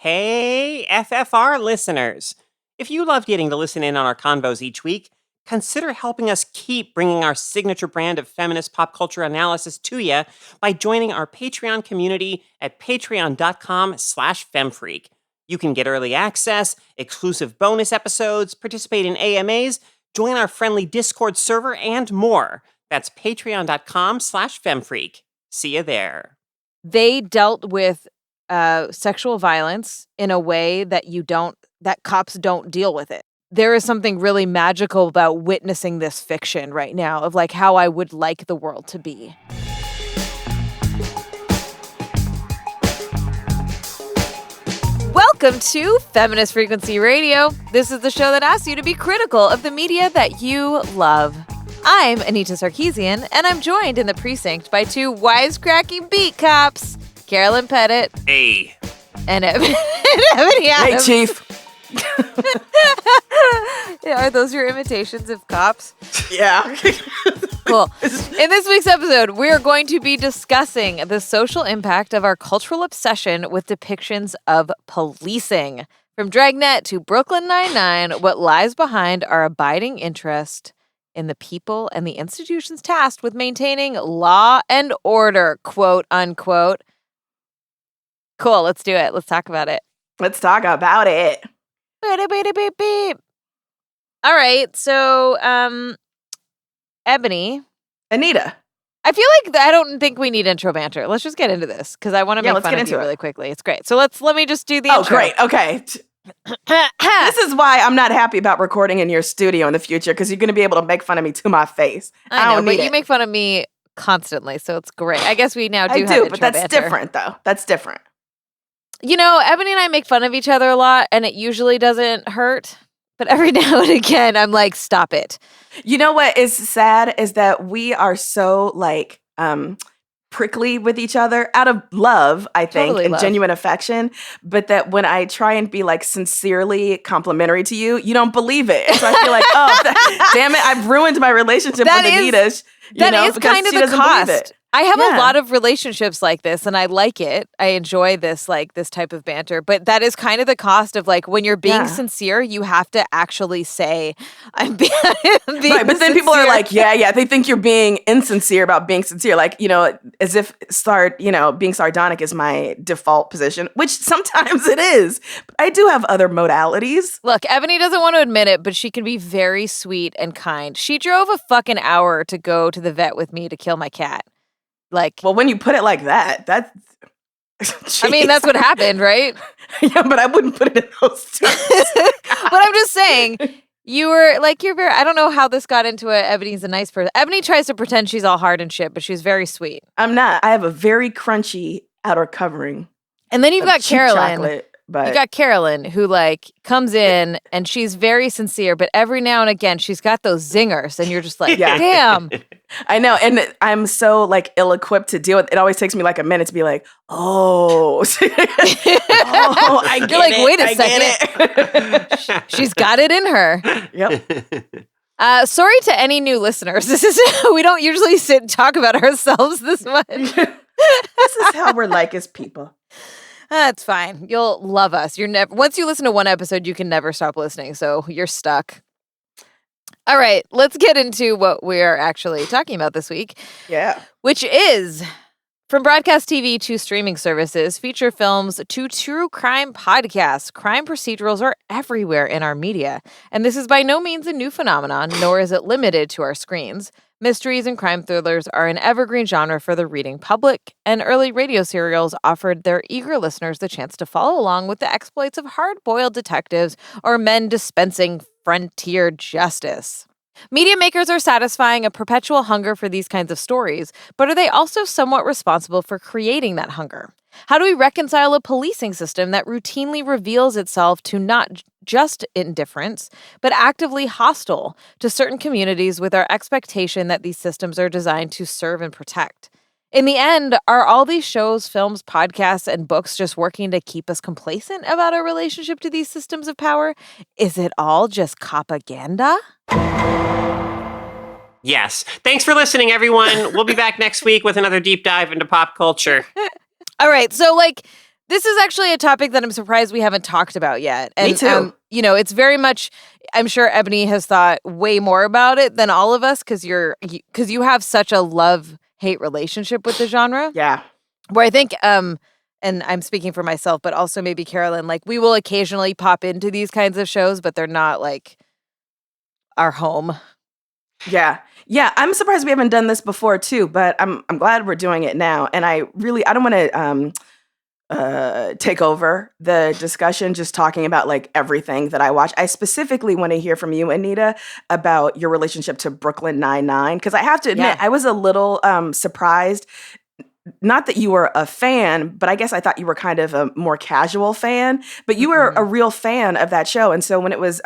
Hey, FFR listeners! If you love getting to listen in on our convos each week, consider helping us keep bringing our signature brand of feminist pop culture analysis to you by joining our Patreon community at patreon.com/femfreak. You can get early access, exclusive bonus episodes, participate in AMAs, join our friendly Discord server, and more. That's patreon.com/femfreak. See you there. They dealt with sexual violence in a way that cops don't deal with it. There is something really magical about witnessing this fiction right now of like how I would like the world to be. Welcome to Feminist Frequency Radio. This is the show that asks you to be critical of the media that you love. I'm Anita Sarkeesian, and I'm joined in the precinct by two wisecracking beat cops, Carolyn Pettit. Hey. And Ebony Adams. Hey, Chief. Yeah, are those your imitations of cops? Yeah. Cool. In this week's episode, we are going to be discussing the social impact of our cultural obsession with depictions of policing. From Dragnet to Brooklyn Nine-Nine, what lies behind our abiding interest in the people and the institutions tasked with maintaining law and order, quote unquote. Cool, let's do it. Let's talk about it. Let's talk about it. Beep, beep, beep. All right, so, Ebony. Anita. I feel like I don't think we need intro banter. Let's just get into this, because I want to make fun of you really quickly. It's great. So let me just do the intro. Oh, great. Okay. This is why I'm not happy about recording in your studio in the future, because you're going to be able to make fun of me to my face. I know, but you make fun of me constantly, so it's great. I guess we now do have intro but that's banter. different, though. That's different. You know, Ebony and I make fun of each other a lot, and it usually doesn't hurt. But every now and again, I'm like, stop it. You know what is sad is that we are so, like, prickly with each other out of love, I think, Totally and love. genuine affection. But that when I try and be, like, sincerely complimentary to you, you don't believe it. So I feel like, damn it, I've ruined my relationship with Anita. That is kind of the cost. I have a lot of relationships like this, and I like it. I enjoy this type of banter. But that is kind of the cost of, like, when you're being sincere, you have to actually say, I'm being right, but then sincere. People are like, yeah, they think you're being insincere about being sincere. Like, you know, as if being sardonic is my default position, which sometimes it is. But I do have other modalities. Look, Ebony doesn't want to admit it, but she can be very sweet and kind. She drove a fucking hour to go to the vet with me to kill my cat. Like, well, when you put it like that, that's... I mean, that's what happened, right? Yeah, but I wouldn't put it in those terms. But I'm just saying, you're very, I don't know how this got into it. Ebony's a nice person. Ebony tries to pretend she's all hard and shit, but she's very sweet. I'm not. I have a very crunchy outer covering. And then you've got Carolyn. Chocolate, but... You got Carolyn, who, like, comes in and she's very sincere, but every now and again she's got those zingers, and you're just like, damn. I know, and I'm so, like, ill-equipped to deal with it. It always takes me, like, a minute to be like, I get you're like, it. wait a second. She's got it in her. Yep. Sorry to any new listeners. This is we don't usually sit and talk about ourselves this much. This is how we're like as people. That's fine. You'll love us. Once you listen to one episode, you can never stop listening. So you're stuck. All right, let's get into what we're actually talking about this week. Yeah. Which is from broadcast TV to streaming services, feature films to true crime podcasts. Crime procedurals are everywhere in our media. And this is by no means a new phenomenon, nor is it limited to our screens. Mysteries and crime thrillers are an evergreen genre for the reading public, and early radio serials offered their eager listeners the chance to follow along with the exploits of hard-boiled detectives or men dispensing frontier justice. Media makers are satisfying a perpetual hunger for these kinds of stories, but are they also somewhat responsible for creating that hunger? How do we reconcile a policing system that routinely reveals itself to not just indifference, but actively hostile to certain communities with our expectation that these systems are designed to serve and protect? In the end, are all these shows, films, podcasts, and books just working to keep us complacent about our relationship to these systems of power? Is it all just Copaganda? Yes. Thanks for listening, everyone. We'll be back next week with another deep dive into pop culture. All right. So, like, This is actually a topic that I'm surprised we haven't talked about yet. And, Me too. It's very much, I'm sure Ebony has thought way more about it than all of us because you have such a love-hate relationship with the genre. Yeah. Where I think, and I'm speaking for myself, but also maybe Carolyn, like we will occasionally pop into these kinds of shows, but they're not like our home. Yeah. Yeah, I'm surprised we haven't done this before too, but I'm glad we're doing it now. And I don't want to take over the discussion just talking about like everything that I watch. I specifically want to hear from you, Anita, about your relationship to Brooklyn Nine-Nine, because I have to admit, I was a little surprised. Not that you were a fan, but I guess I thought you were kind of a more casual fan, but you were a real fan of that show. And so when it was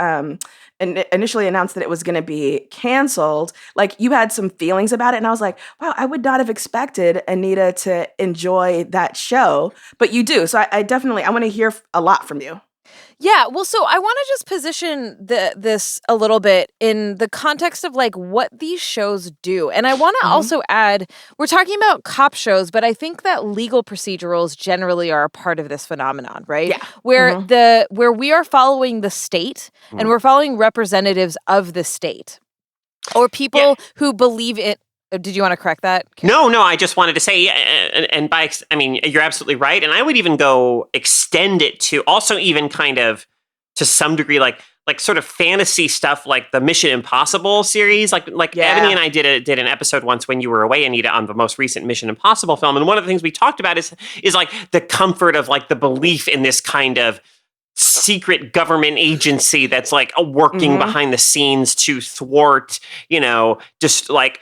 initially announced that it was going to be canceled, like you had some feelings about it. And I was like, wow, I would not have expected Anita to enjoy that show, but you do. So I want to hear a lot from you. Yeah, well, so I want to just position this a little bit in the context of like what these shows do. And I want to also add, we're talking about cop shows, but I think that legal procedurals generally are a part of this phenomenon, right? Yeah. Where we are following the state and we're following representatives of the state or people who believe in. Did you want to correct that? No, I just wanted to say, and you're absolutely right. And I would even go extend it to also even kind of to some degree, like sort of fantasy stuff, like the Mission Impossible series. Like Ebony and I did an episode once when you were away, Anita, on the most recent Mission Impossible film. And one of the things we talked about is like the comfort of like the belief in this kind of secret government agency that's like working behind the scenes to thwart, just like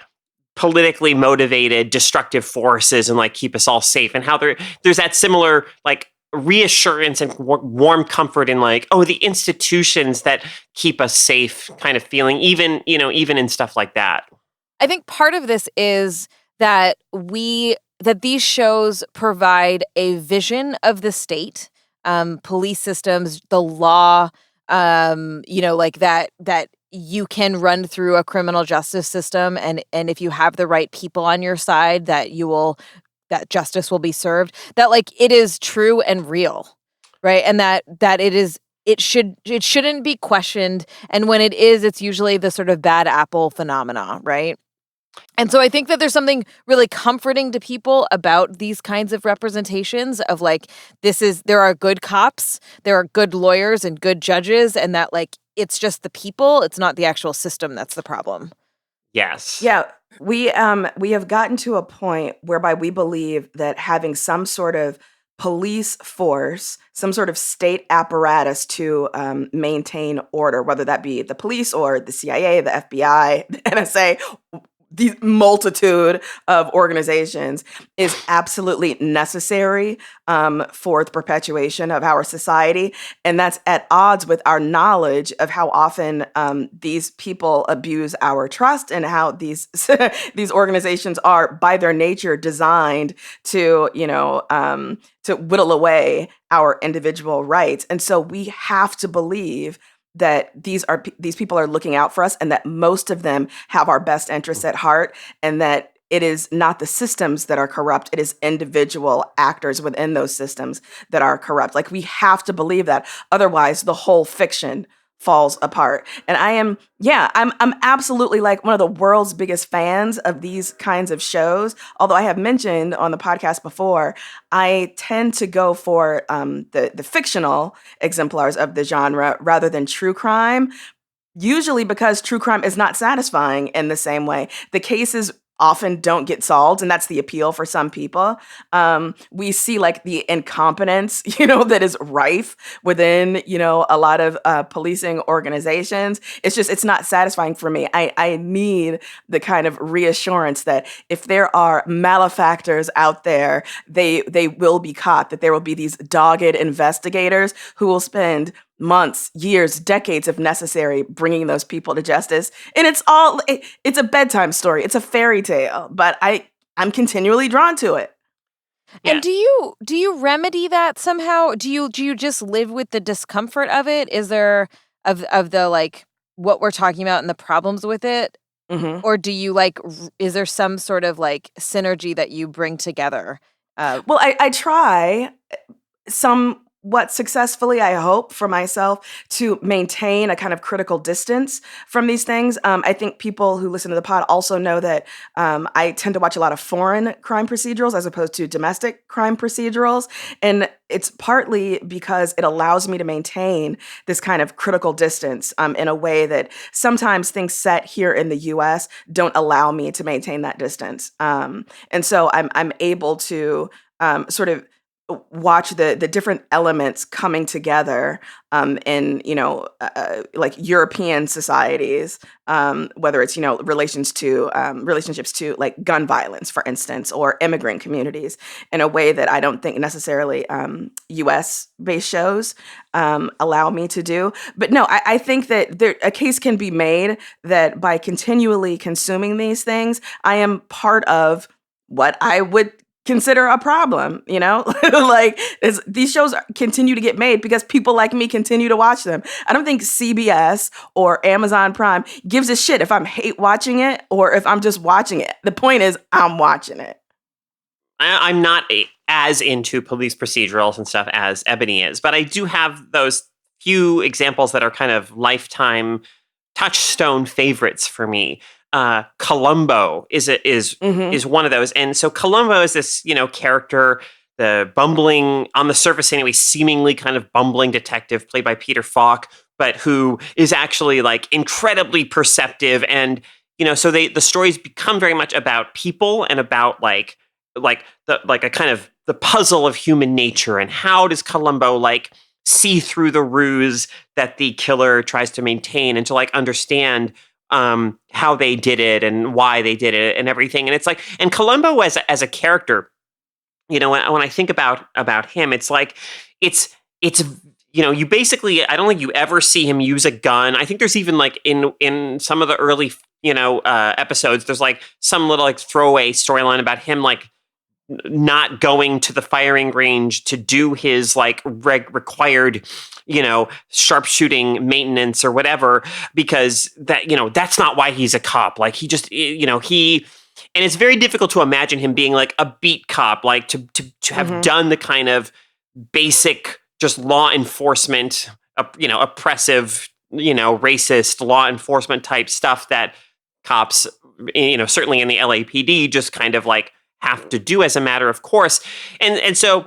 politically motivated destructive forces and like keep us all safe, and how there's that similar like reassurance and warm comfort in like, oh, the institutions that keep us safe kind of feeling, even in stuff like that. I think part of this is that these shows provide a vision of the state, police systems, the law, like that you can run through a criminal justice system, and if you have the right people on your side, that justice will be served. That like it is true and real, right? And that it shouldn't be questioned. And when it is, it's usually the sort of bad apple phenomena, right? And so I think that there's something really comforting to people about these kinds of representations of like, there are good cops, there are good lawyers and good judges, and that like, it's just the people, it's not the actual system that's the problem. Yes. Yeah. We have gotten to a point whereby we believe that having some sort of police force, some sort of state apparatus to maintain order, whether that be the police or the CIA, the FBI, the NSA, the multitude of organizations, is absolutely necessary for the perpetuation of our society. And that's at odds with our knowledge of how often these people abuse our trust, and how these these organizations are by their nature designed to, to whittle away our individual rights. And so we have to believe that these people are looking out for us, and that most of them have our best interests at heart, and that it is not the systems that are corrupt, it is individual actors within those systems that are corrupt. Like, we have to believe that, otherwise the whole fiction falls apart. And I'm absolutely like one of the world's biggest fans of these kinds of shows. Although I have mentioned on the podcast before, I tend to go for the fictional exemplars of the genre rather than true crime, usually because true crime is not satisfying in the same way. The cases often don't get solved, and that's the appeal for some people. We see like the incompetence, that is rife within, a lot of policing organizations. It's not satisfying for me. I need the kind of reassurance that if there are malefactors out there, they will be caught, that there will be these dogged investigators who will spend months, years, decades if necessary, bringing those people to justice. And it's a bedtime story. It's a fairy tale, but I'm continually drawn to it. Yeah. And do you remedy that somehow? Do you just live with the discomfort of it? Is there of the like what we're talking about and the problems with it? Mm-hmm. Or do you is there some sort of like synergy that you bring together? Well, I try. somewhat successfully, I hope, for myself to maintain a kind of critical distance from these things. I think people who listen to the pod also know that I tend to watch a lot of foreign crime procedurals as opposed to domestic crime procedurals. And it's partly because it allows me to maintain this kind of critical distance in a way that sometimes things set here in the US don't allow me to maintain that distance. And so I'm able to sort of watch the different elements coming together in like European societies, whether it's relationships to like gun violence, for instance, or immigrant communities, in a way that I don't think necessarily U.S. based shows allow me to do. But no, I think that a case can be made that by continually consuming these things, I am part of what I would consider a problem, like these shows continue to get made because people like me continue to watch them. I don't think CBS or Amazon Prime gives a shit if I'm hate watching it or if I'm just watching it. The point is I'm watching it. I'm not as into police procedurals and stuff as Ebony is, but I do have those few examples that are kind of lifetime touchstone favorites for me. Columbo is one of those, and so Columbo is this character, the bumbling, on the surface anyway, seemingly kind of bumbling detective played by Peter Falk, but who is actually like incredibly perceptive, and so the stories become very much about people and about like a kind of the puzzle of human nature, and how does Columbo like see through the ruse that the killer tries to maintain, and to like understand how they did it and why they did it and everything. And it's like, and Columbo as a character, when I think about him, it's like, it's you basically, I don't think you ever see him use a gun. I think there's even like in some of the early, episodes, there's like some little like throwaway storyline about him like not going to the firing range to do his like required, sharpshooting maintenance or whatever, because that's not why he's a cop. Like he just, and it's very difficult to imagine him being like a beat cop, like to have done the kind of basic just law enforcement, oppressive, racist law enforcement type stuff that cops, certainly in the LAPD just kind of like have to do as a matter of course. And so,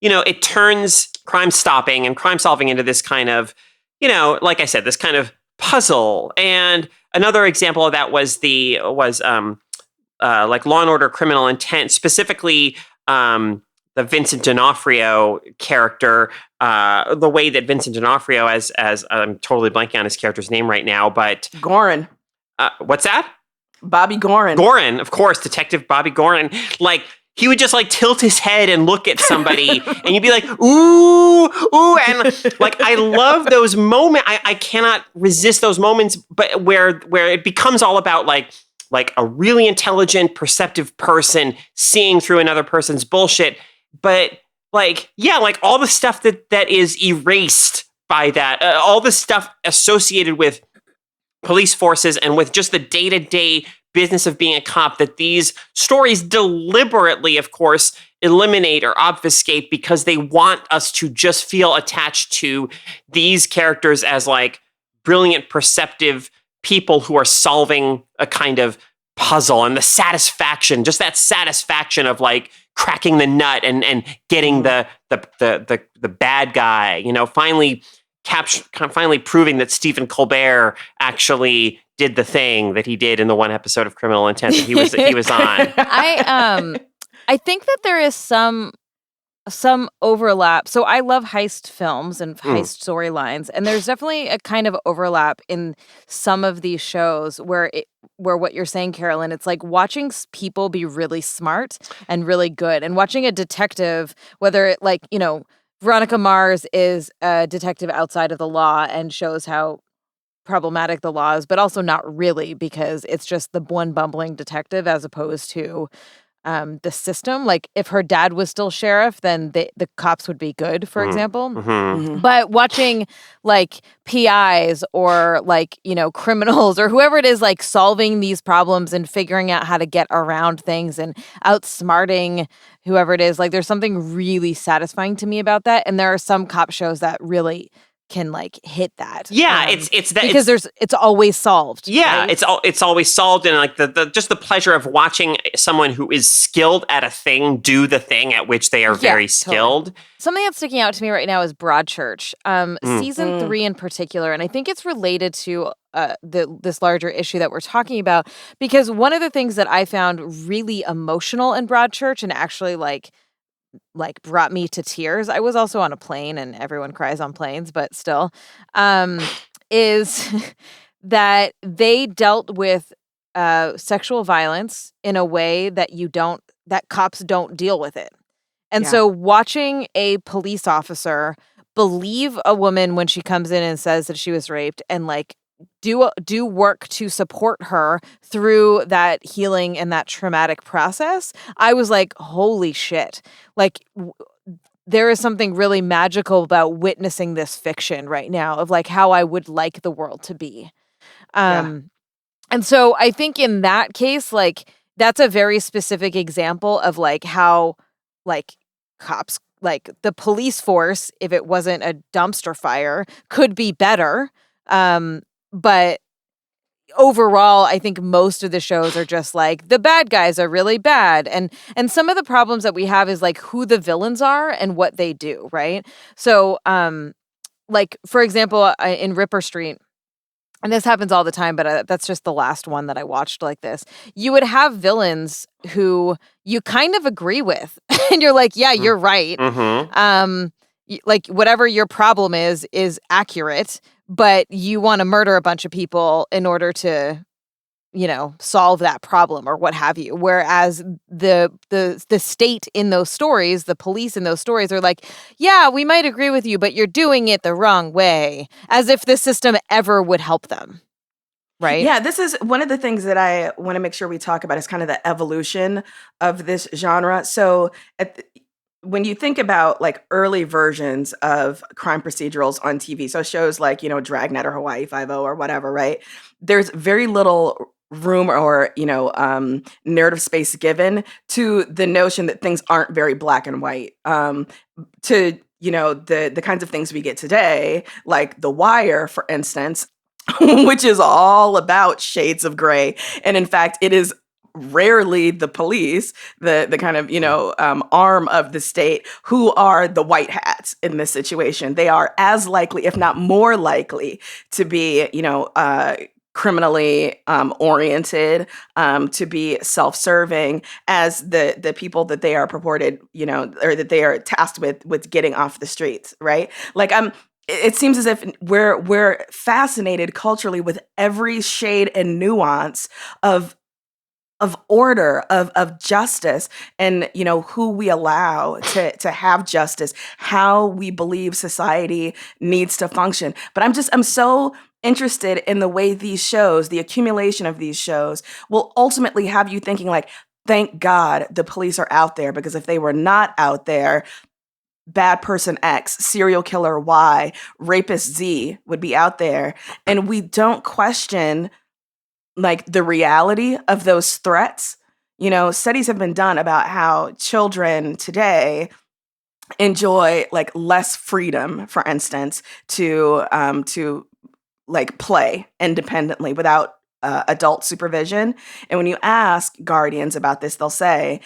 it turns crime stopping and crime solving into this kind of, like I said, this kind of puzzle. And another example of that was like Law and Order Criminal Intent, specifically the Vincent D'Onofrio character, the way that Vincent D'Onofrio, as I'm totally blanking on his character's name right now, but Gorin. What's that? Bobby Gorin. Gorin, of course, Detective Bobby Gorin. Like, he would just like tilt his head and look at somebody and you'd be like, ooh, and like, I love those moments. I cannot resist those moments, but where it becomes all about like a really intelligent, perceptive person seeing through another person's bullshit. But like, yeah, like all the stuff that is erased by that, all the stuff associated with police forces and with just the day-to-day business of being a cop, that these stories deliberately, of course, eliminate or obfuscate because they want us to just feel attached to these characters as like brilliant, perceptive people who are solving a kind of puzzle, and the satisfaction, just that satisfaction of like cracking the nut and getting the bad guy, finally proving that Stephen Colbert actually did the thing that he did in the one episode of Criminal Intent that he was on. I think that there is some overlap. So I love heist films and heist storylines, and there's definitely a kind of overlap in some of these shows where what you're saying, Carolyn, it's like watching people be really smart and really good, and watching a detective, whether it like, Veronica Mars is a detective outside of the law and shows how problematic the law is, but also not really, because it's just the one bumbling detective as opposed to the system. Like if her dad was still sheriff, then the cops would be good, for example. Mhm. But watching like PIs or like, criminals or whoever it is, like solving these problems and figuring out how to get around things and outsmarting whoever it is, like there's something really satisfying to me about that. And there are some cop shows that really can like hit that. Yeah, it's that because it's always solved. Yeah, right? it's always solved, and like the just the pleasure of watching someone who is skilled at a thing do the thing at which they are very skilled. Totally. Something that's sticking out to me right now is Broadchurch, season 3 in particular, and I think it's related to this larger issue that we're talking about, because one of the things that I found really emotional in Broadchurch and actually like brought me to tears. I was also on a plane, and everyone cries on planes, but still, is that they dealt with sexual violence in a way that that cops don't deal with it. And so watching a police officer believe a woman when she comes in and says that she was raped and like do work to support her through that healing and that traumatic process, I was like, holy shit. Like there is something really magical about witnessing this fiction right now of like how I would like the world to be. And so I think in that case, like that's a very specific example of like how like cops, like the police force, if it wasn't a dumpster fire, could be better. But overall, I think most of the shows are just like the bad guys are really bad. And some of the problems that we have is like who the villains are and what they do, right? So like for example, in Ripper Street, and this happens all the time, but that's just the last one that I watched like this. You would have villains who you kind of agree with, and you're like, yeah, you're right. Like whatever your problem is accurate, but you want to murder a bunch of people in order to, solve that problem or what have you. Whereas the state in those stories, the police in those stories are like, yeah, we might agree with you, but you're doing it the wrong way, as if the system ever would help them. Right? Yeah, this is one of the things that I want to make sure we talk about is kind of the evolution of this genre. So when you think about like early versions of crime procedurals on TV, so shows like, Dragnet or Hawaii Five-0 or whatever, right? There's very little room or, narrative space given to the notion that things aren't very black and white. To, the kinds of things we get today, like The Wire, for instance, which is all about shades of gray. And in fact, it is rarely the police, the kind of, arm of the state, who are the white hats in this situation. They are as likely, if not more likely, to be, criminally oriented, to be self-serving as the people that they are purported, or that they are tasked with getting off the streets, right? Like it seems as if we're fascinated culturally with every shade and nuance of order, of justice, and who we allow to have justice, how we believe society needs to function. But I'm so interested in the way these shows, the accumulation of these shows, will ultimately have you thinking like, thank God the police are out there, because if they were not out there, bad person X, serial killer Y, rapist Z would be out there. And we don't question like the reality of those threats. Studies have been done about how children today enjoy like less freedom, for instance, to like play independently without adult supervision. And when you ask guardians about this, they'll say,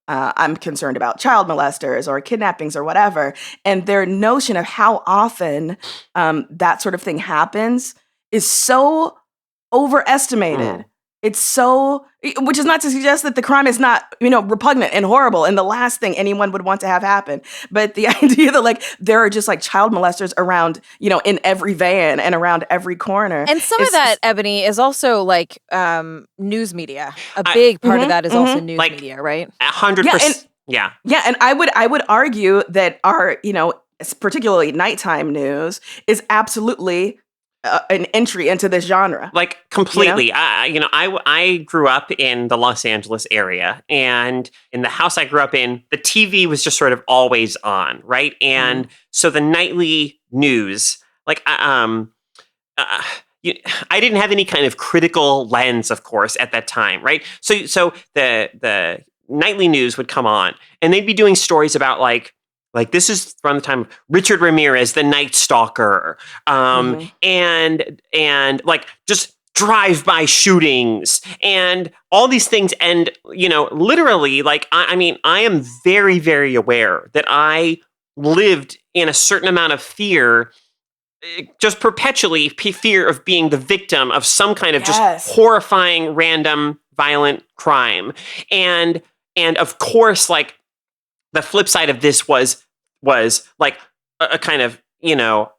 I'm concerned about child molesters or kidnappings or whatever. And their notion of how often that sort of thing happens is so overestimated. It's so, which is not to suggest that the crime is not, repugnant and horrible and the last thing anyone would want to have happen. But the idea that like there are just like child molesters around, in every van and around every corner. And some of that, Ebony, is also like news media. A big part of that is also news media, right? 100%. Yeah. And I would argue that our, particularly nighttime news is absolutely an entry into this genre. Like completely. I grew up in the Los Angeles area, and in the house I grew up in, the TV was just sort of always on, right? And so the nightly news, like, I didn't have any kind of critical lens, of course, at that time, right? So the nightly news would come on, and they'd be doing stories about like this is from the time of Richard Ramirez, the Night Stalker, and like just drive-by shootings and all these things. And literally, like I am very, very aware that I lived in a certain amount of fear. Just perpetually fear of being the victim of some kind of just horrifying, random, violent crime. And of course, like the flip side of this was like a kind of,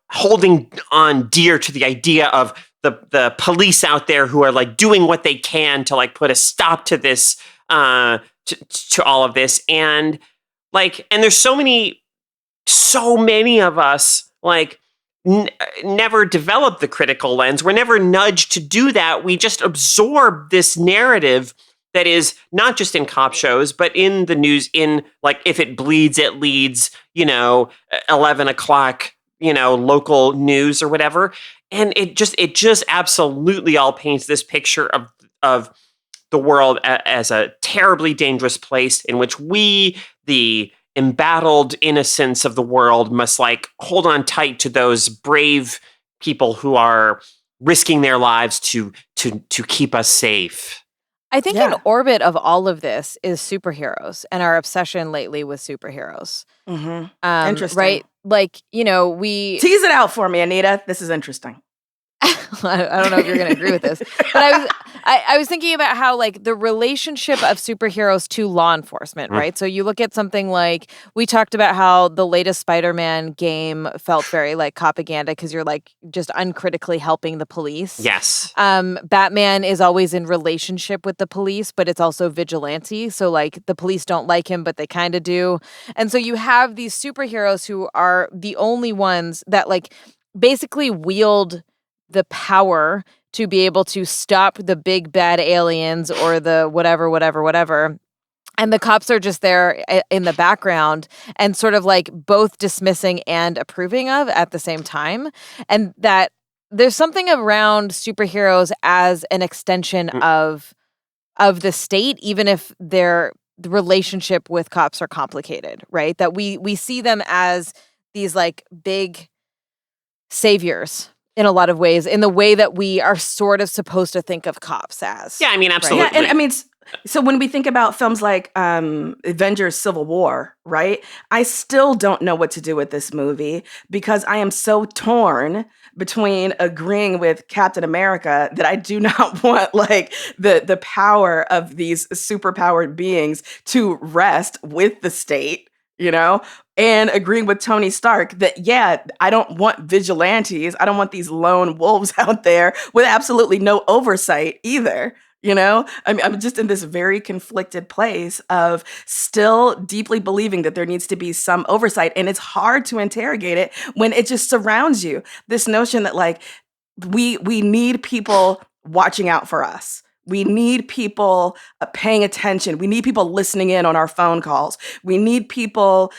holding on dear to the idea of the police out there who are like doing what they can to like put a stop to this, to all of this. And there's so many of us like, never developed the critical lens. We're never nudged to do that. We just absorb this narrative that is not just in cop shows, but in the news, in like, if it bleeds, it leads, 11 o'clock, local news or whatever. And it just absolutely all paints this picture of the world as a terribly dangerous place in which we, the embattled innocence of the world, must like hold on tight to those brave people who are risking their lives to keep us safe. I think in orbit of all of this is superheroes and our obsession lately with superheroes. Interesting. Right? Like, we... Tease it out for me, Anita. This is interesting. I don't know if you're going to agree with this, but I was thinking about how like the relationship of superheroes to law enforcement, right? So you look at something like, we talked about how the latest Spider-Man game felt very like Copaganda because you're like just uncritically helping the police. Yes. Batman is always in relationship with the police, but it's also vigilante. So like the police don't like him, but they kind of do. And so you have these superheroes who are the only ones that like basically wield the power to be able to stop the big bad aliens or the whatever. And the cops are just there in the background and sort of like both dismissing and approving of at the same time. And that there's something around superheroes as an extension of the state, even if the relationship with cops are complicated, right? That we see them as these like big saviors in a lot of ways, in the way that we are sort of supposed to think of cops as. Yeah, I mean, absolutely. Right? Yeah, and I mean, so when we think about films like Avengers Civil War, right? I still don't know what to do with this movie because I am so torn between agreeing with Captain America that I do not want like the power of these superpowered beings to rest with the state, and agreeing with Tony Stark that, I don't want vigilantes. I don't want these lone wolves out there with absolutely no oversight either. I'm just in this very conflicted place of still deeply believing that there needs to be some oversight. And it's hard to interrogate it when it just surrounds you. This notion that like, we need people watching out for us. We need people paying attention. We need people listening in on our phone calls. We need people,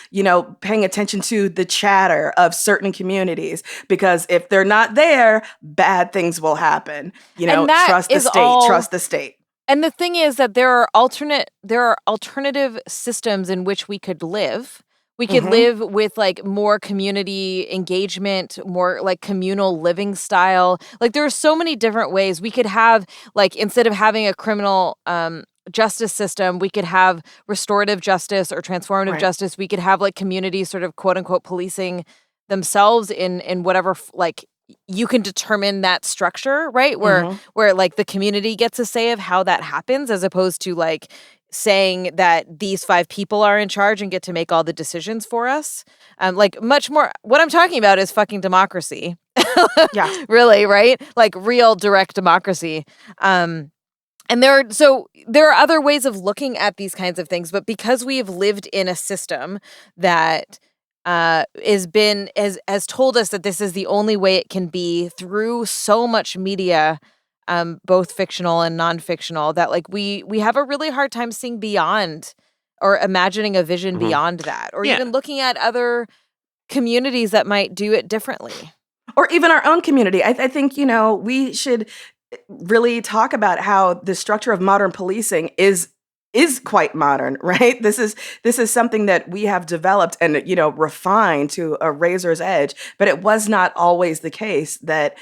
paying attention to the chatter of certain communities, because if they're not there, bad things will happen. Trust the state, trust the state. And the thing is that there are alternative systems in which we could live. We could live with like more community engagement, more like communal living style. Like there are so many different ways we could have, like, instead of having a criminal justice system, we could have restorative justice or transformative justice. We could have like communities sort of quote unquote policing themselves in whatever, like, you can determine that structure, right? Where like the community gets a say of how that happens, as opposed to like saying that these 5 people are in charge and get to make all the decisions for us. Like much more, what I'm talking about is fucking democracy. Yeah. Really, right? Like real direct democracy. And there are other ways of looking at these kinds of things, but because we have lived in a system that has told us that this is the only way it can be through so much media, both fictional and non-fictional, that like we have a really hard time seeing beyond or imagining a vision beyond that, or even looking at other communities that might do it differently. Or even our own community. I think, we should really talk about how the structure of modern policing is quite modern, right? This is something that we have developed and refined to a razor's edge, but it was not always the case that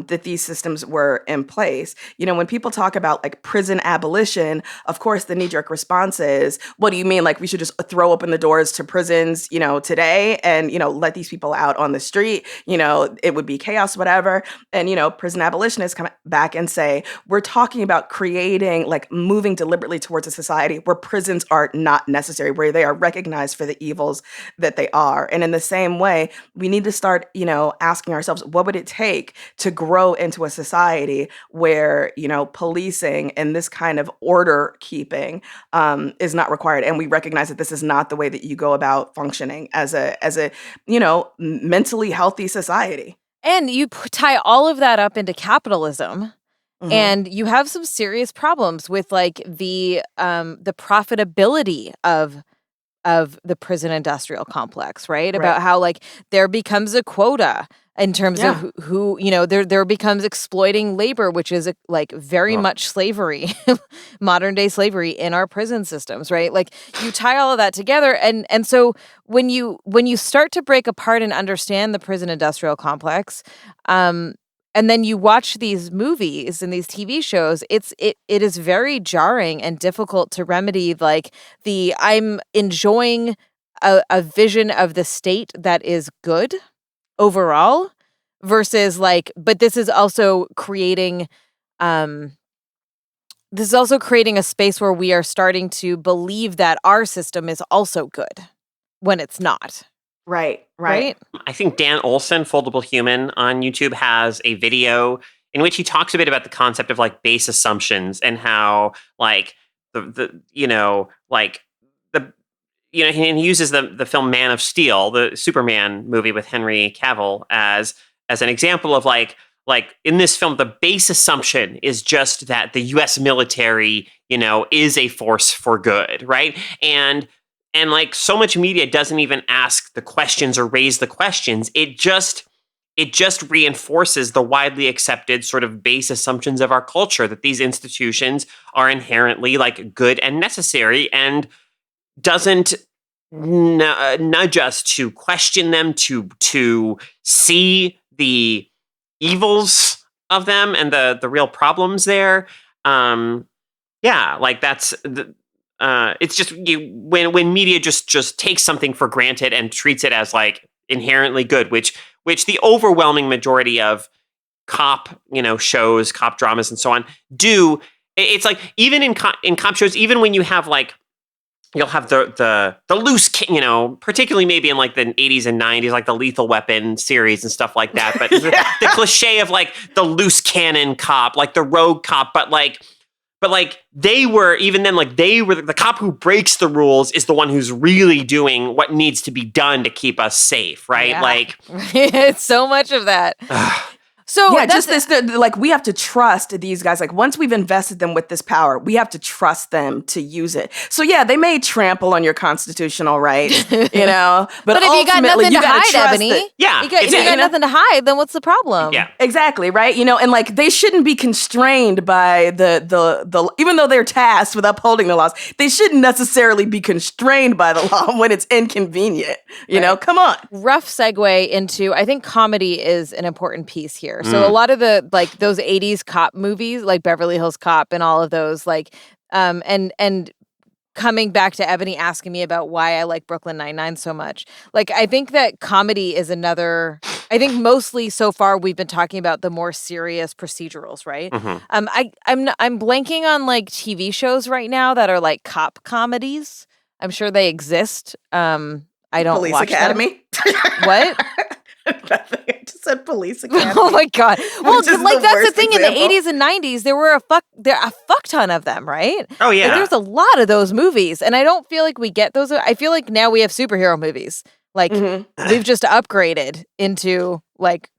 these systems were in place. When people talk about like prison abolition, of course the knee-jerk response is, what do you mean? Like we should just throw open the doors to prisons, today and let these people out on the street, it would be chaos, whatever. And prison abolitionists come back and say, we're talking about creating, like moving deliberately towards a society where prisons are not necessary, where they are recognized for the evils that they are. And in the same way, we need to start, asking ourselves, what would it take to grow into a society where, policing and this kind of order keeping is not required. And we recognize that this is not the way that you go about functioning as a mentally healthy society. And you tie all of that up into capitalism. And you have some serious problems with like the profitability of the prison industrial complex, right? About how like there becomes a quota in terms of who there becomes exploiting labor, which is like very much slavery, modern day slavery in our prison systems, right? Like you tie all of that together, and so when you start to break apart and understand the prison industrial complex, and then you watch these movies and these TV shows, it is very jarring and difficult to remedy like I'm enjoying a vision of the state that is good overall versus like, but this is also creating a space where we are starting to believe that our system is also good when it's not. Right. I think Dan Olson, Foldable Human, on YouTube has a video in which he talks a bit about the concept of like base assumptions and how like he uses the film Man of Steel, the Superman movie with Henry Cavill, as an example of like in this film, the base assumption is just that the U.S. military, is a force for good, right? And like so much media doesn't even ask the questions or raise the questions. It just reinforces the widely accepted sort of base assumptions of our culture that these institutions are inherently like good and necessary, and doesn't nudge us to question them, to see the evils of them and the real problems there. Like that's it's just when media just takes something for granted and treats it as like inherently good, which the overwhelming majority of cop shows, cop dramas, and so on do. It's like even in cop shows, even when you have like you'll have the loose, particularly maybe in like the 80s and 90s, like the Lethal Weapon series and stuff like that. But the cliche of like the loose cannon cop, like the rogue cop, but they were, even then, like they were the cop who breaks the rules is the one who's really doing what needs to be done to keep us safe, right? Yeah. Like it's so much of that. So yeah, just this, like we have to trust these guys. Like once we've invested them with this power, we have to trust them to use it. So yeah, they may trample on your constitutional rights, But if you got nothing to hide, Ebony, if you got nothing to hide, then what's the problem? Yeah, exactly, right? And like they shouldn't be constrained by the even though they're tasked with upholding the laws, they shouldn't necessarily be constrained by the law when it's inconvenient. You know, come on. Rough segue into, I think comedy is an important piece here. So a lot of the like those 80s cop movies, like Beverly Hills Cop and all of those, like and coming back to Ebony asking me about why I like Brooklyn Nine-Nine so much. Like I think that comedy is another, I think mostly so far we've been talking about the more serious procedurals, right? Mm-hmm. I'm blanking on like TV shows right now that are like cop comedies. I'm sure they exist. I don't Police watch Academy. Them. What? Nothing. I just said Police Academy. Oh my god! Well, like that's the thing. Example. In the 80s and 90s, there were a fuck ton of them, right? Oh yeah. Like, there's a lot of those movies, and I don't feel like we get those. I feel like now we have superhero movies. Like we've just upgraded into like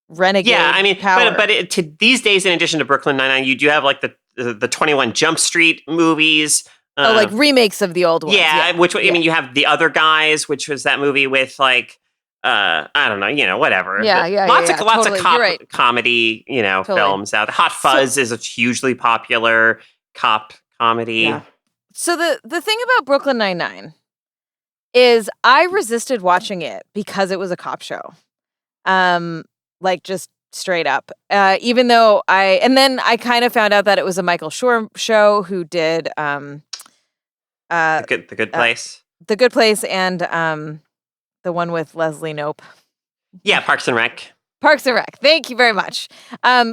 renegade power. but to these days, in addition to Brooklyn Nine-Nine, you do have like the 21 Jump Street movies. Like remakes of the old ones. I mean, you have The Other Guys, which was that movie with like, I don't know, whatever. Lots of totally. cop comedy, films out. Hot Fuzz is a hugely popular cop comedy. Yeah. So the thing about Brooklyn Nine-Nine is I resisted watching it because it was a cop show. Like just straight up. Even though then I kind of found out that it was a Michael Schur show who did The Good Place. The Good Place and the one with Leslie Knope. Yeah, Parks and Rec. Parks and Rec. Thank you very much.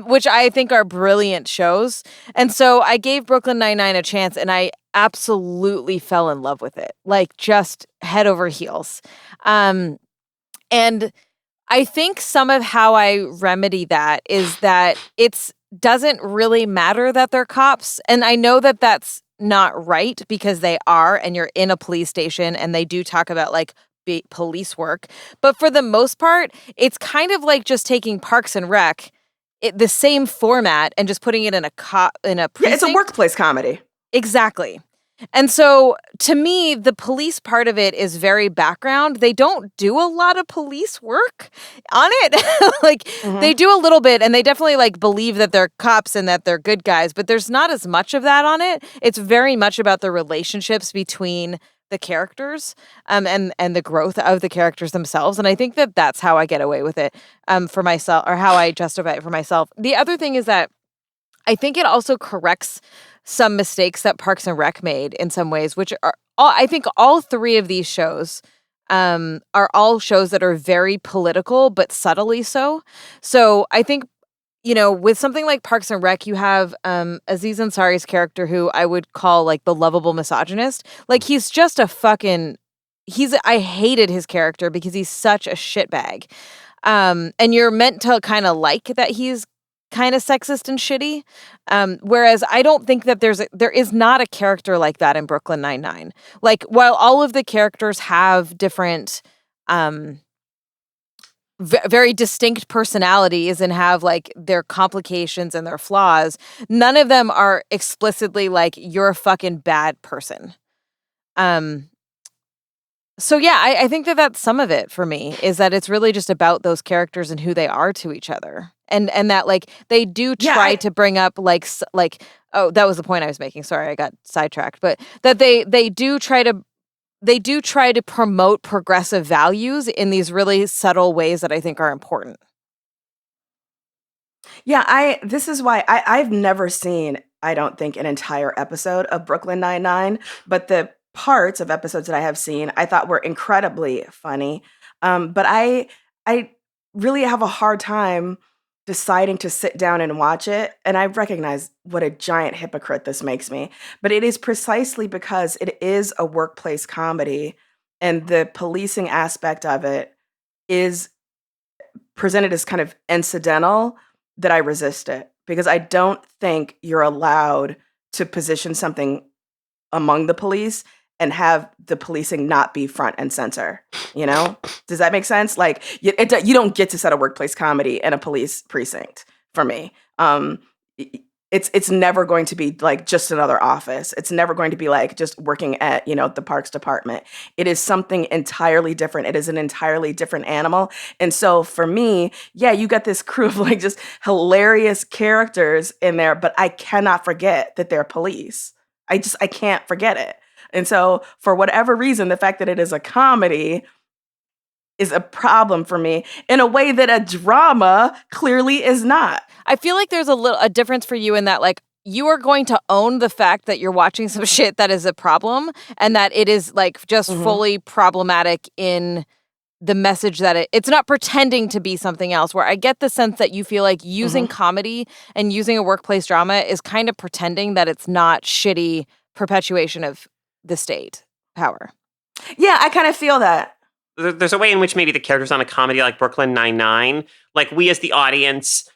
Which I think are brilliant shows. And so I gave Brooklyn Nine-Nine a chance and I absolutely fell in love with it. Like just head over heels. And I think some of how I remedy that is that it doesn't really matter that they're cops. And I know that that's not right because they are, and you're in a police station and they do talk about like police work. But for the most part, it's kind of like just taking Parks and Rec, the same format, and just putting it in a precinct. Yeah, it's a workplace comedy. Exactly. And so to me, the police part of it is very background. They don't do a lot of police work on it. They do a little bit and they definitely like believe that they're cops and that they're good guys, but there's not as much of that on it. It's very much about the relationships between the characters and the growth of the characters themselves. And I think that that's how I get away with it for myself, or how I justify it for myself. The other thing is that I think it also corrects some mistakes that Parks and Rec made in some ways, which are I think all three of these shows are all shows that are very political, but subtly so. So I think, with something like Parks and Rec, you have Aziz Ansari's character, who I would call like the lovable misogynist. Like he's just I hated his character because he's such a shitbag. And you're meant to kind of like that he's kind of sexist and shitty. Whereas I don't think that there is not a character like that in Brooklyn Nine-Nine. Like while all of the characters have different, very distinct personalities and have like their complications and their flaws, none of them are explicitly like, you're a fucking bad person. So yeah, I think that that's some of it for me, is that it's really just about those characters and who they are to each other. And that like they do try to bring up like oh, that was the point I was making. Sorry, I got sidetracked. But that they do try to promote progressive values in these really subtle ways that I think are important. Yeah, this is why I've never seen, I don't think, an entire episode of Brooklyn Nine-Nine, but the parts of episodes that I have seen, I thought were incredibly funny. But I really have a hard time deciding to sit down and watch it. And I recognize what a giant hypocrite this makes me. But it is precisely because it is a workplace comedy and the policing aspect of it is presented as kind of incidental that I resist it. Because I don't think you're allowed to position something among the police and have the policing not be front and center, Does that make sense? Like, you don't get to set a workplace comedy in a police precinct for me. It's never going to be like just another office. It's never going to be like just working at, the parks department. It is something entirely different. It is an entirely different animal. And so for me, yeah, you got this crew of like just hilarious characters in there, but I cannot forget that they're police. I can't forget it. And so for whatever reason, the fact that it is a comedy is a problem for me in a way that a drama clearly is not. I feel like there's a difference for you in that, like, you are going to own the fact that you're watching some shit that is a problem and that it is like just fully problematic in the message that it's not pretending to be something else, where I get the sense that you feel like using comedy and using a workplace drama is kind of pretending that it's not shitty perpetuation of the state power. Yeah, I kind of feel that. There's a way in which maybe the characters on a comedy like Brooklyn Nine-Nine, like we as the audience,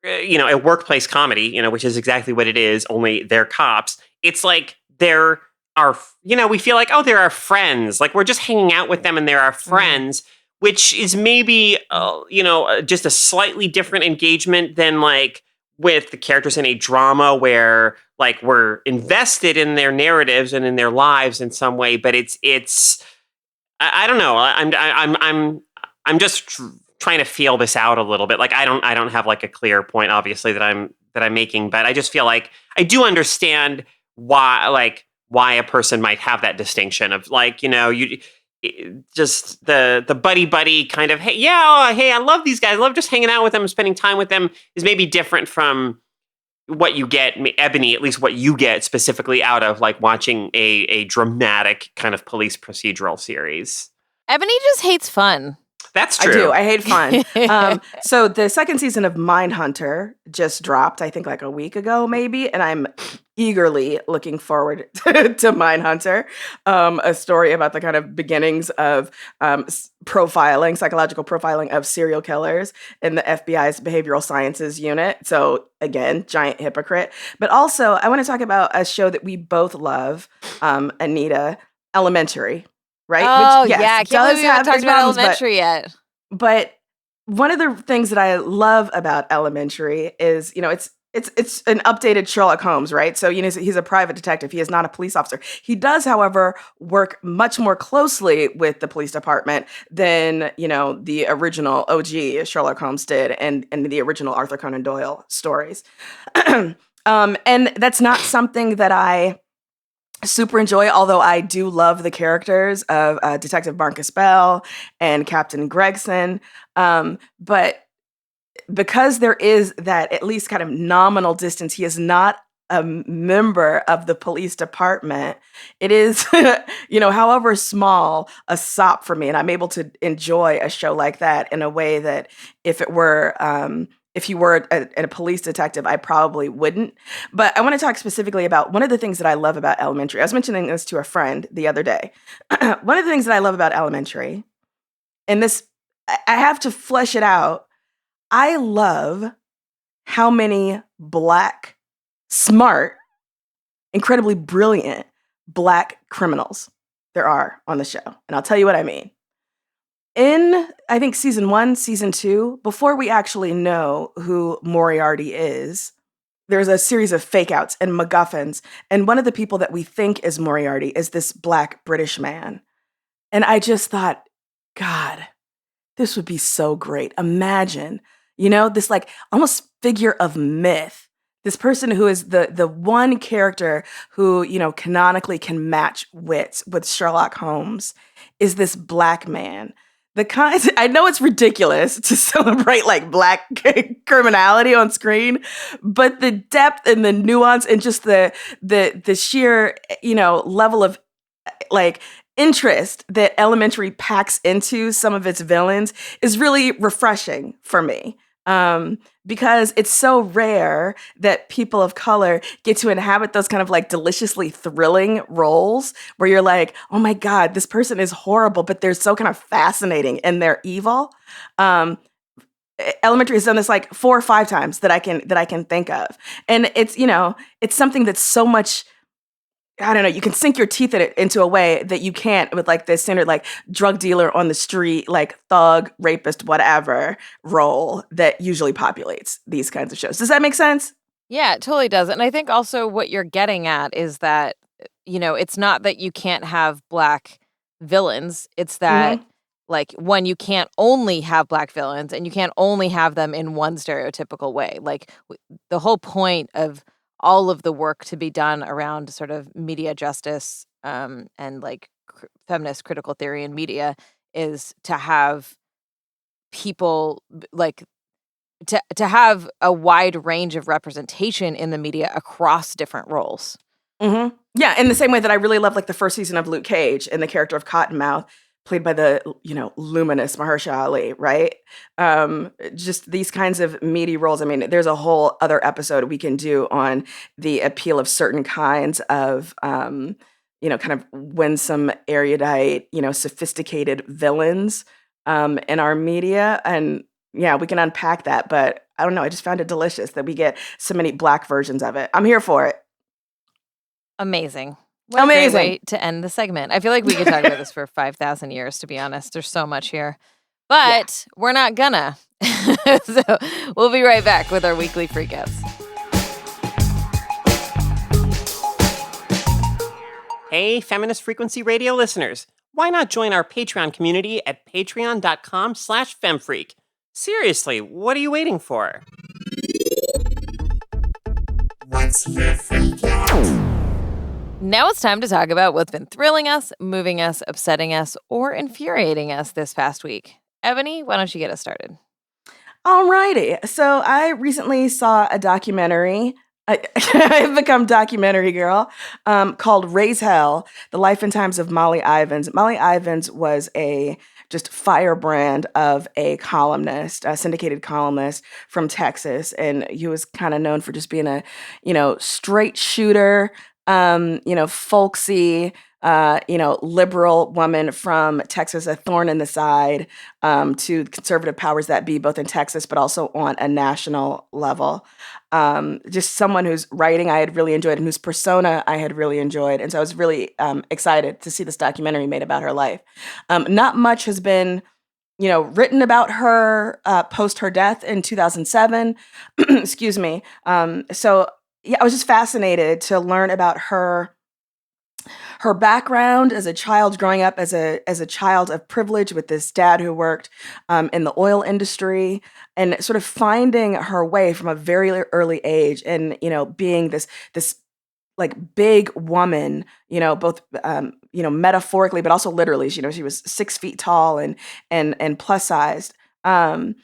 a workplace comedy, which is exactly what it is, only they're cops. It's like they're we feel like, oh, they're our friends. Like we're just hanging out with them and they're our friends, which is maybe, just a slightly different engagement than like with the characters in a drama where like we're invested in their narratives and in their lives in some way. But I don't know. I'm just trying to feel this out a little bit. Like I don't have like a clear point, obviously, that I'm making, but I just feel like I do understand why a person might have that distinction of like, just the buddy kind of, hey, I love these guys. I love just hanging out with them and spending time with them is maybe different from what you get, Ebony, at least what you get specifically out of like watching a dramatic kind of police procedural series. Ebony just hates fun. That's true. I do. I hate fun. So the second season of Mindhunter just dropped, I think like a week ago, maybe. And I'm eagerly looking forward to Mindhunter, a story about the kind of beginnings of psychological profiling of serial killers in the FBI's behavioral sciences unit. So again, giant hypocrite. But also, I want to talk about a show that we both love, Anita, Elementary. Right? Oh, which, yes, yeah. I can't believe we haven't talked about Elementary yet. But one of the things that I love about Elementary is, it's an updated Sherlock Holmes, right? So, he's a private detective. He is not a police officer. He does, however, work much more closely with the police department than, the original OG Sherlock Holmes did and the original Arthur Conan Doyle stories. And that's not something that I super enjoy, although I do love the characters of Detective Marcus Bell and Captain Gregson. But because there is that at least kind of nominal distance, he is not a member of the police department. It is, however small, a sop for me. And I'm able to enjoy a show like that in a way that if you were a police detective, I probably wouldn't. But I want to talk specifically about one of the things that I love about Elementary. I was mentioning this to a friend the other day. One of the things that I love about Elementary, and this, I have to flesh it out. I love how many Black, smart, incredibly brilliant Black criminals there are on the show. And I'll tell you what I mean. In, I think, season 1, season 2, before we actually know who Moriarty is, there's a series of fake-outs and MacGuffins, and one of the people that we think is Moriarty is this Black British man. And I just thought, God, this would be so great. Imagine, this like almost figure of myth. This person who is the one character who, canonically can match wits with Sherlock Holmes is this Black man. I know it's ridiculous to celebrate like Black criminality on screen, but the depth and the nuance and just the sheer, level of like interest that Elementary packs into some of its villains is really refreshing for me. Because it's so rare that people of color get to inhabit those kind of like deliciously thrilling roles where you're like, oh my God, this person is horrible, but they're so kind of fascinating and they're evil. Elementary has done this like 4 or 5 times that I can think of. And it's, it's something that's so much, I don't know, you can sink your teeth in it into a way that you can't with like the standard like drug dealer on the street, like thug, rapist, whatever role that usually populates these kinds of shows. Does that make sense? Yeah, it totally does. And I think also what you're getting at is that, it's not that you can't have Black villains. It's that like one, you can't only have Black villains and you can't only have them in one stereotypical way. Like the whole point of all of the work to be done around sort of media justice and like feminist critical theory in media is to have people like to have a wide range of representation in the media across different roles. Mm-hmm. Yeah, in the same way that I really love like the first season of Luke Cage and the character of Cottonmouth, played by the, luminous Mahershala Ali, right? Just these kinds of meaty roles. I mean, there's a whole other episode we can do on the appeal of certain kinds of, kind of winsome, erudite, sophisticated villains in our media. And yeah, we can unpack that. But I don't know, I just found it delicious that we get so many Black versions of it. I'm here for it. Amazing. What a Amazing. great way to end the segment. I feel like we could talk about this for 5,000 years, to be honest. There's so much here. But we're not gonna. So we'll be right back with our weekly freakouts. Hey, Feminist Frequency Radio listeners. Why not join our Patreon community at patreon.com/femfreak? Seriously, what are you waiting for? What's your freak out? Now it's time to talk about what's been thrilling us, moving us, upsetting us, or infuriating us this past week. Ebony, why don't you get us started? Alrighty. So I recently saw a documentary. I've become documentary girl, called Raise Hell, The Life and Times of Molly Ivins. Molly Ivins was a just firebrand of a columnist, a syndicated columnist from Texas. And he was kind of known for just being a, straight shooter, folksy, liberal woman from Texas, a thorn in the side to conservative powers that be, both in Texas, but also on a national level. Just someone whose writing I had really enjoyed and whose persona I had really enjoyed. And so I was really excited to see this documentary made about her life. Not much has been written about her post her death in 2007. Excuse me. So yeah, I was just fascinated to learn about her background as a child, growing up as a child of privilege with this dad who worked in the oil industry, and sort of finding her way from a very early age, and being this like big woman, both metaphorically but also literally. She was 6 feet tall and plus sized, and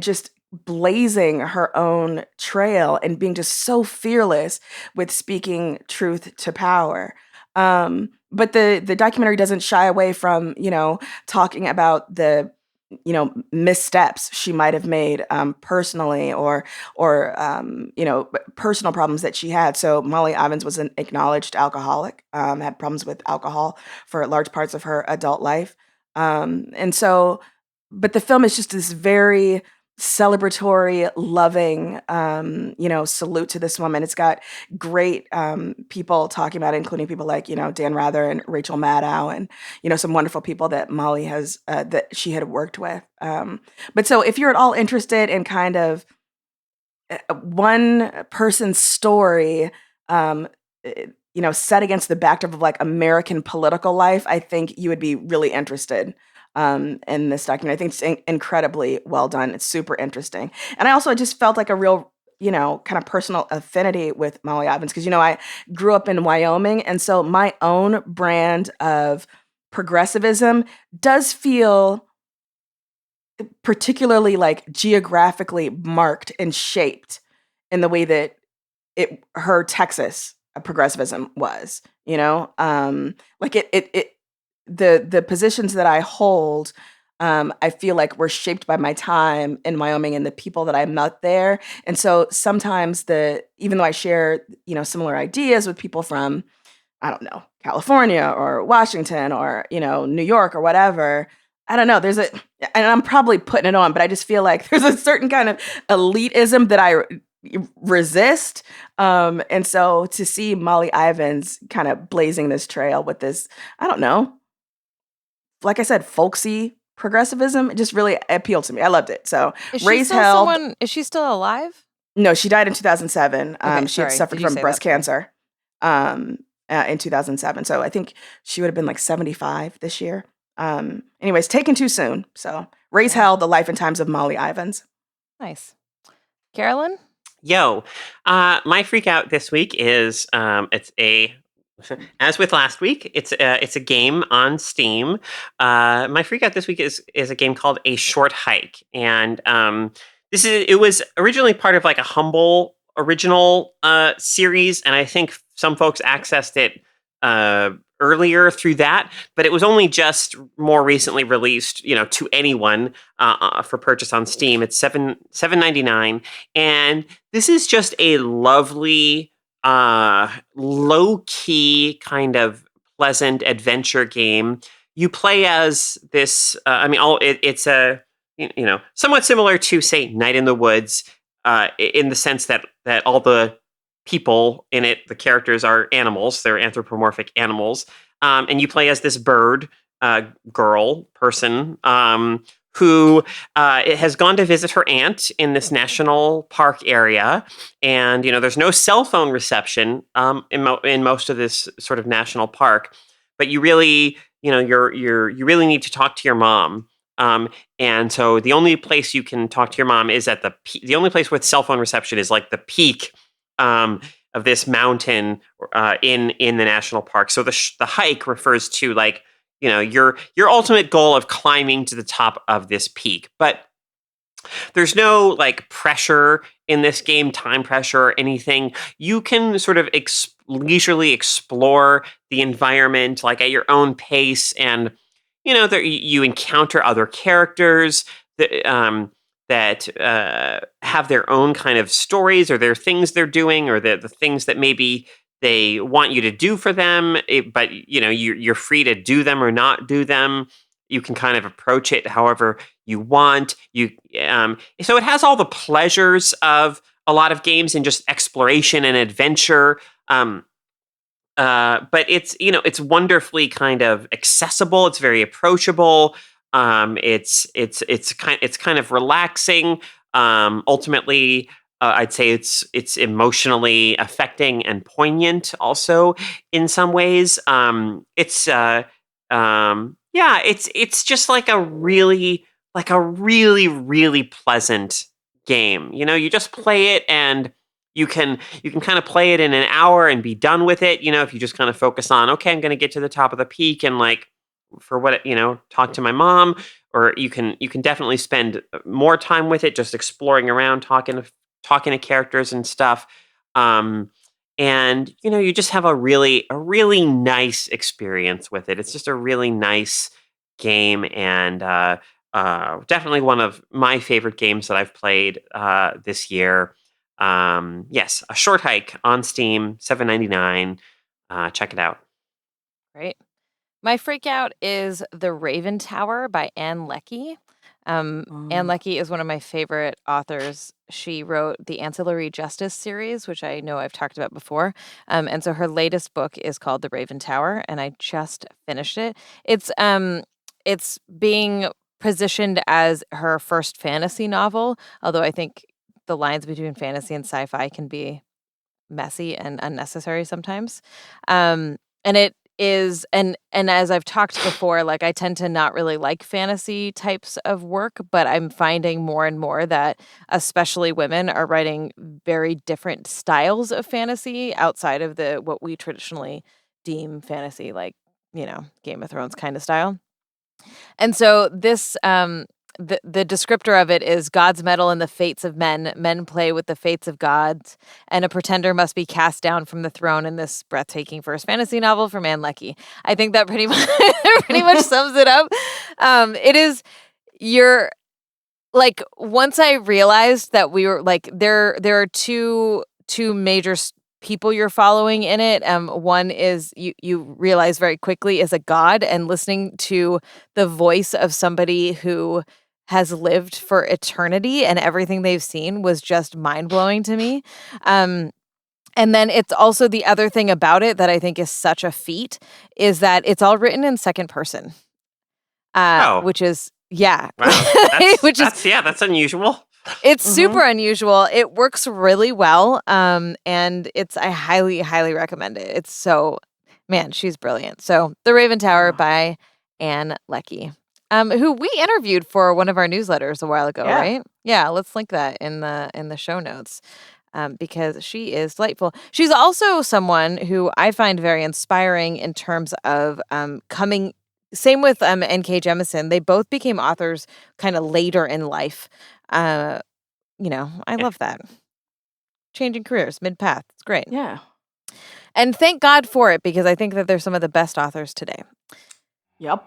just blazing her own trail and being just so fearless with speaking truth to power. But the documentary doesn't shy away from, talking about the, missteps she might have made personally or personal problems that she had. So Molly Ivins was an acknowledged alcoholic, had problems with alcohol for large parts of her adult life. But the film is just this very celebratory, loving, salute to this woman. It's got great people talking about it, including people like, Dan Rather and Rachel Maddow, and, some wonderful people that Molly has, that she had worked with. But so if you're at all interested in kind of one person's story, set against the backdrop of like American political life, I think you would be really interested in this documentary. I think it's incredibly well done. It's super interesting. And I also just felt like a real, kind of personal affinity with Molly Ivins because, I grew up in Wyoming. And so my own brand of progressivism does feel particularly like geographically marked and shaped in the way that her Texas progressivism was, like the positions that I hold, I feel like were shaped by my time in Wyoming and the people that I met there. And so sometimes even though I share, similar ideas with people from, I don't know, California or Washington or, New York or whatever, I don't know, and I'm probably putting it on, but I just feel like there's a certain kind of elitism that I resist. And so to see Molly Ivins kind of blazing this trail with this, I don't know, like I said, folksy progressivism, it just really appealed to me. I loved it. So Raise Hell. Is she still alive? No, she died in 2007. Okay, she had suffered from breast cancer in 2007. So I think she would have been like 75 this year. Anyways, taken too soon. So Raise Hell, The Life and Times of Molly Ivins. Nice. Carolyn? Yo, my freak out this week is as with last week, it's a game on Steam. My freak out this week is a game called A Short Hike, and it was originally part of like a Humble original series, and I think some folks accessed it earlier through that, but it was only just more recently released, to anyone for purchase on Steam. It's $7.99, and this is just a lovely, low-key kind of pleasant adventure game. You play as this. It's a somewhat similar to, say, Night in the Woods, in the sense that all the people in it. The characters are animals. They're anthropomorphic animals. And you play as this bird person who has gone to visit her aunt in this national park area. And, there's no cell phone reception in most of this sort of national park. But you really, you really need to talk to your mom. And so the only place you can talk to your mom is at the only place with cell phone reception is like the peak of this mountain in the national park. So the hike refers to like, your ultimate goal of climbing to the top of this peak. But there's no like pressure in this game, time pressure or anything. You can sort of leisurely explore the environment like at your own pace, and you encounter other characters that have their own kind of stories, or their things they're doing, or the things that maybe they want you to do for them, but you're free to do them or not do them. You can kind of approach it however you want. So it has all the pleasures of a lot of games and just exploration and adventure. But it's wonderfully kind of accessible. It's very approachable. It's kind of relaxing. Ultimately, I'd say it's emotionally affecting and poignant also in some ways. It's just like a really really pleasant game. You just play it, and you can kind of play it in an hour and be done with it. If you just kind of focus on, okay, I'm going to get to the top of the peak and like for what talk to my mom, or you can definitely spend more time with it, just exploring around, talking to characters and stuff. And you just have a really nice experience with it. It's just a really nice game, and definitely one of my favorite games that I've played this year. Yes, A Short Hike on Steam, $7.99. Check it out. Great. My freak-out is The Raven Tower by Ann Leckie. Ann Leckie is one of my favorite authors. She wrote the Ancillary Justice series, which I know I've talked about before. And so her latest book is called The Raven Tower, and I just finished it. It's being positioned as her first fantasy novel, although I think the lines between fantasy and sci-fi can be messy and unnecessary sometimes. And it is, and as I've talked before, like I tend to not really like fantasy types of work, but I'm finding more and more that especially women are writing very different styles of fantasy outside of what we traditionally deem fantasy, like, Game of Thrones kind of style. And so this, the descriptor of it is gods meddle in the fates of men. Men play with the fates of gods, and a pretender must be cast down from the throne in this breathtaking first fantasy novel from Ann Leckie. I think that pretty much sums it up. It is once I realized that we were like there are two major people you're following in it. One is you realize very quickly is a god, and listening to the voice of somebody who has lived for eternity and everything they've seen was just mind-blowing to me. And then it's also the other thing about it that I think is such a feat is that it's all written in second person. Which is Wow. That's unusual. It's super unusual. It works really well. And I highly, highly recommend it. It's she's brilliant. So The Raven Tower by Ann Leckie, who we interviewed for one of our newsletters a while ago, right? Yeah, let's link that in the show notes. Because she is delightful. She's also someone who I find very inspiring in terms of coming. Same with N.K. Jemisin. They both became authors kind of later in life. I love that. Changing careers mid-path. It's great. Yeah. And thank God for it, because I think that they're some of the best authors today. Yep.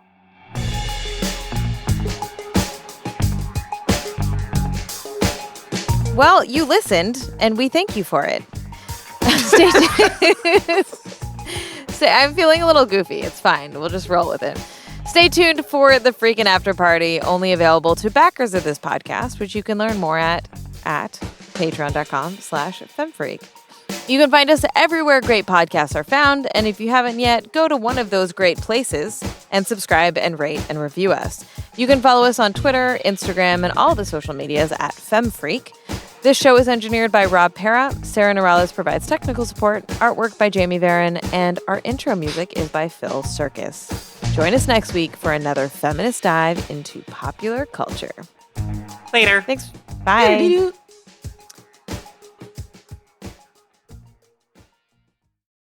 Well, you listened, and we thank you for it. Stay tuned. I'm feeling a little goofy. It's fine. We'll just roll with it. Stay tuned for the Freakin' After Party, only available to backers of this podcast, which you can learn more at patreon.com/femfreak. You can find us everywhere great podcasts are found, and if you haven't yet, go to one of those great places and subscribe and rate and review us. You can follow us on Twitter, Instagram, and all the social medias at FemFreak. This show is engineered by Rob Pera. Sarah Norales provides technical support, artwork by Jamie Varon, and our intro music is by Phil Circus. Join us next week for another feminist dive into popular culture. Later. Thanks. Bye.